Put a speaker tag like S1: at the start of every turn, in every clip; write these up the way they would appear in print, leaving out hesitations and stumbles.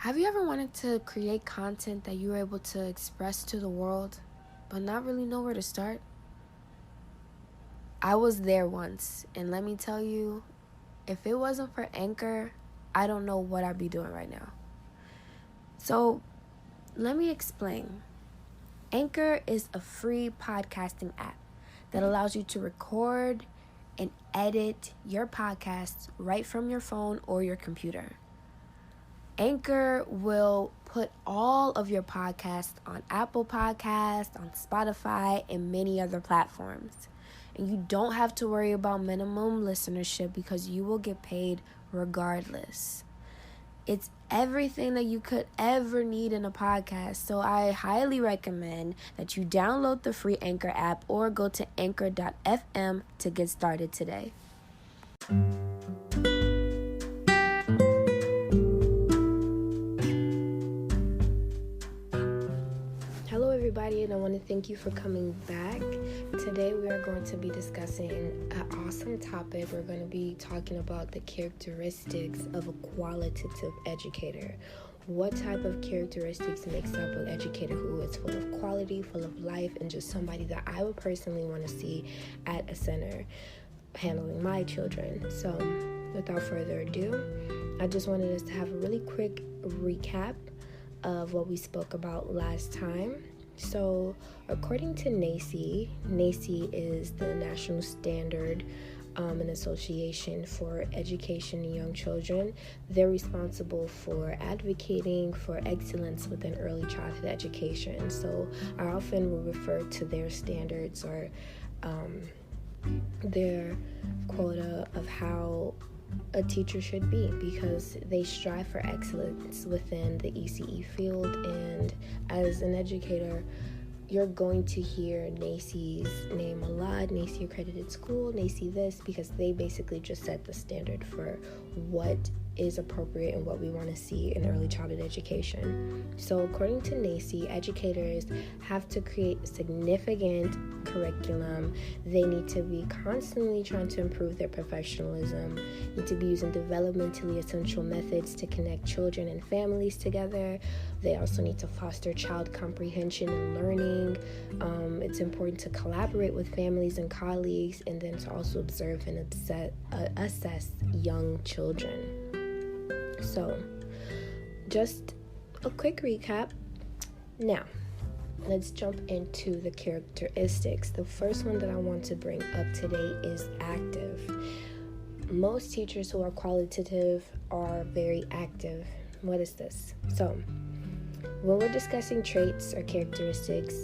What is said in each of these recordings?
S1: Have you ever wanted to create content that you were able to express to the world, but not really know where to start? I was there once, and let me tell you, if it wasn't for Anchor, I don't know what I'd be doing right now. So, let me explain. Anchor is a free podcasting app that allows you to record and edit your podcasts right from your phone or your computer. Anchor will put all of your podcasts on Apple Podcasts, on Spotify, and many other platforms. And you don't have to worry about minimum listenership because you will get paid regardless. It's everything that you could ever need in a podcast. So I highly recommend that you download the free Anchor app or go to anchor.fm to get started today. Hello everybody, and I want to thank you for coming back. Today we are going to be discussing an awesome topic. We're going to be talking about the characteristics of a qualitative educator. What type of characteristics makes up an educator who is full of quality, full of life, and just somebody that I would personally want to see at a center handling my children. So without further ado, I just wanted us to have a really quick recap of what we spoke about last time. So according to NACCE is the National Standard and Association for Education in Young Children. They're responsible for advocating for excellence within early childhood education. So I often will refer to their standards or their quota of how a teacher should be, because they strive for excellence within the ECE field. And as an educator, you're going to hear NACCE's name a lot, NACCE accredited school, NACCE this, because they basically just set the standard for what is appropriate and what we want to see in early childhood education. So according to NACCE, educators have to create significant curriculum. They need to be constantly trying to improve their professionalism, need to be using developmentally essential methods to connect children and families together. They also need to foster child comprehension and learning. It's important to collaborate with families and colleagues, and then to also observe and assess young children. So, just a quick recap. Now, let's jump into the characteristics. The first one that I want to bring up today is active. Most teachers who are qualitative are very active. What is this? So, when we're discussing traits or characteristics,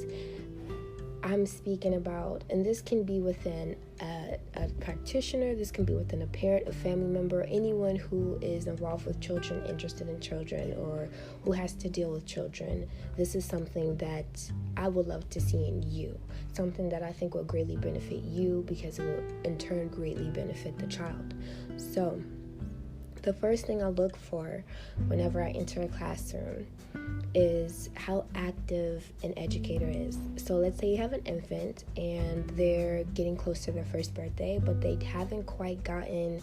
S1: I'm speaking about, and this can be within a practitioner, this can be within a parent, a family member, anyone who is involved with children, interested in children, or who has to deal with children. This is something that I would love to see in you, something that I think will greatly benefit you because it will in turn greatly benefit the child. So the first thing I look for whenever I enter a classroom is how active an educator is. So let's say you have an infant and they're getting close to their first birthday, but they haven't quite gotten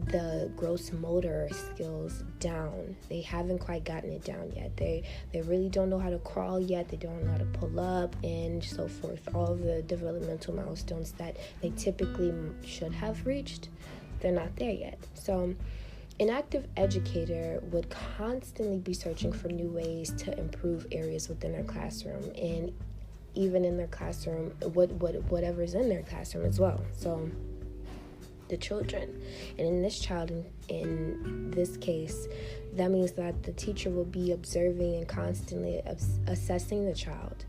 S1: the gross motor skills down. They haven't quite gotten it down yet. They really don't know how to crawl yet. They don't know how to pull up and so forth. All of the developmental milestones that they typically should have reached, they're not there yet. So an active educator would constantly be searching for new ways to improve areas within their classroom, and even in their classroom, whatever's in their classroom as well. So the children, and in this case, that means that the teacher will be observing and constantly assessing the child,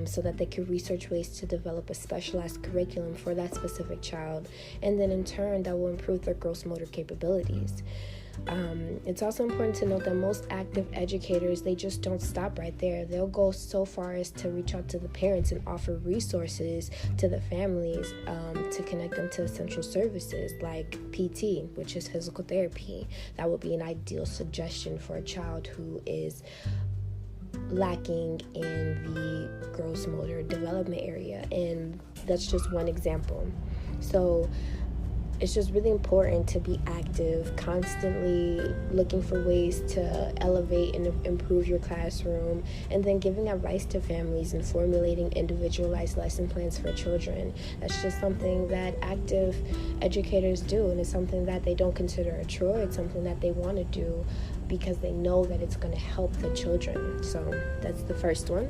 S1: so that they can research ways to develop a specialized curriculum for that specific child, and then in turn that will improve their gross motor capabilities. It's also important to note that most active educators, they just don't stop right there. They'll go so far as to reach out to the parents and offer resources to the families to connect them to essential services like PT, which is physical therapy. That would be an ideal suggestion for a child who is lacking in the gross motor development area, and that's just one example. So it's just really important to be active, constantly looking for ways to elevate and improve your classroom, and then giving advice to families and formulating individualized lesson plans for children. That's just something that active educators do, and it's something that they don't consider a chore. It's something that they want to do because they know that it's going to help the children. So that's the first one.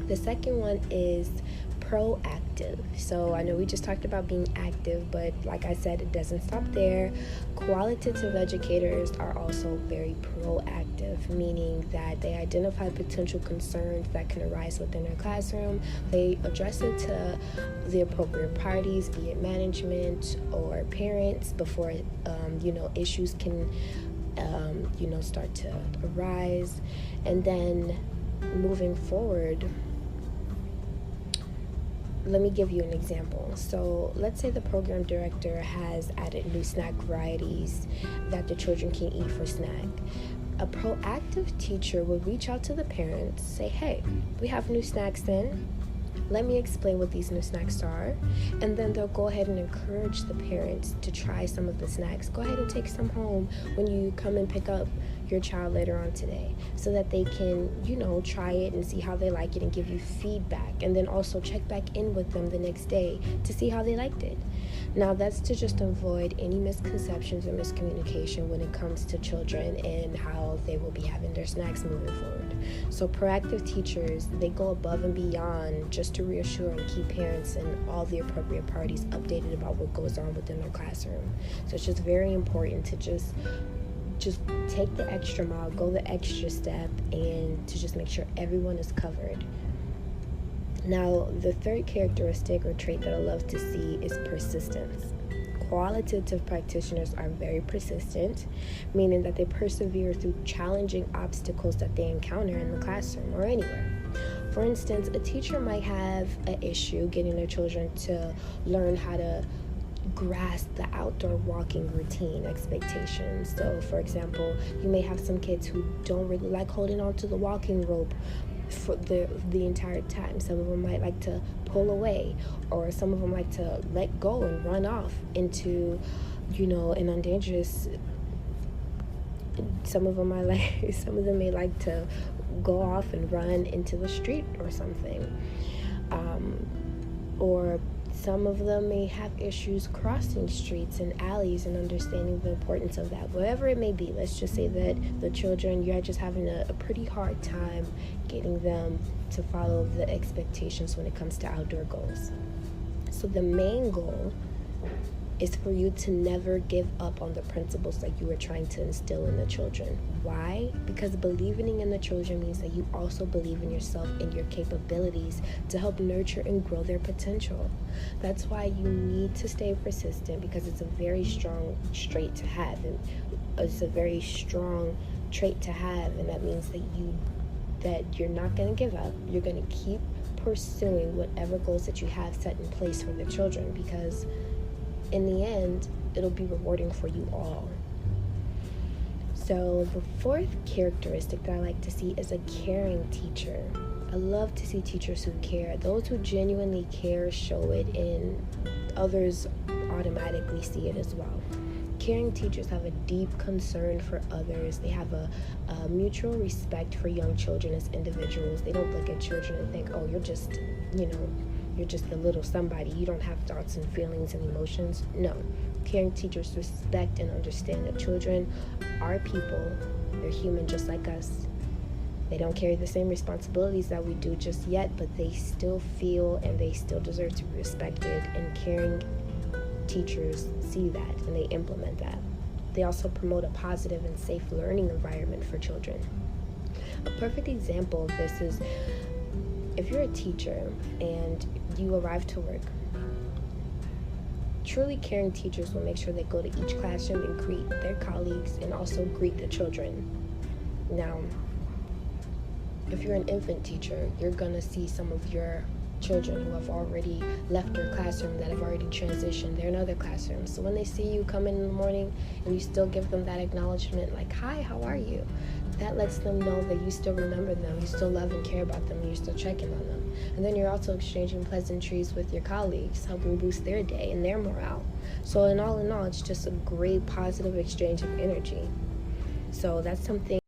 S1: The second one is proactive. So I know we just talked about being active, but like I said, it doesn't stop there. Qualitative educators are also very proactive, meaning that they identify potential concerns that can arise within their classroom. They address it to the appropriate parties, be it management or parents, before issues can start to arise. And then moving forward, let me give you an example. So let's say the program director has added new snack varieties that the children can eat for snack. A proactive teacher would reach out to the parents, say, hey, we have new snacks in. Let me explain what these new snacks are. And then they'll go ahead and encourage the parents to try some of the snacks. Go ahead and take some home when you come and pick up your child later on today, so that they can, try it and see how they like it and give you feedback. And then also check back in with them the next day to see how they liked it. Now, that's to just avoid any misconceptions or miscommunication when it comes to children and how they will be having their snacks moving forward. So proactive teachers, they go above and beyond just to reassure and keep parents and all the appropriate parties updated about what goes on within their classroom. So it's just very important to just take the extra mile, go the extra step, and to just make sure everyone is covered. Now, the third characteristic or trait that I love to see is persistence. Qualitative practitioners are very persistent, meaning that they persevere through challenging obstacles that they encounter in the classroom or anywhere. For instance, a teacher might have an issue getting their children to learn how to grasp the outdoor walking routine expectations. So, for example, you may have some kids who don't really like holding on to the walking rope for the entire time. Some of them might like to pull away, or some of them like to let go and run off into, an undangerous. Some of them may like to go off and run into the street or something, or some of them may have issues crossing streets and alleys and understanding the importance of that. Whatever it may be, let's just say that the children, you're just having a pretty hard time getting them to follow the expectations when it comes to outdoor goals. So the main goal is for you to never give up on the principles that you are trying to instill in the children. Why? Because believing in the children means that you also believe in yourself and your capabilities to help nurture and grow their potential. That's why you need to stay persistent, because it's a very strong trait to have. It's a very strong trait to have, and that means that you're not going to give up. You're going to keep pursuing whatever goals that you have set in place for the children, because in the end, it'll be rewarding for you all. So the fourth characteristic that I like to see is a caring teacher. I love to see teachers who care. Those who genuinely care show it, and others automatically see it as well. Caring teachers have a deep concern for others. They have a mutual respect for young children as individuals. They don't look at children and think, oh, you're just a little somebody. You don't have thoughts and feelings and emotions. No. Caring teachers respect and understand that children are people. They're human just like us. They don't carry the same responsibilities that we do just yet, but they still feel and they still deserve to be respected, and caring teachers see that and they implement that. They also promote a positive and safe learning environment for children. A perfect example of this is if you're a teacher and you arrive to work. Truly caring teachers will make sure they go to each classroom and greet their colleagues and also greet the children. Now, if you're an infant teacher, you're going to see some of your children who have already left your classroom, that have already transitioned. They're in other classrooms. So when they see you come in the morning and you still give them that acknowledgement, like, hi, how are you? That lets them know that you still remember them, you still love and care about them, and you're still checking on them. And then you're also exchanging pleasantries with your colleagues, helping boost their day and their morale. So in all, it's just a great positive exchange of energy. So that's something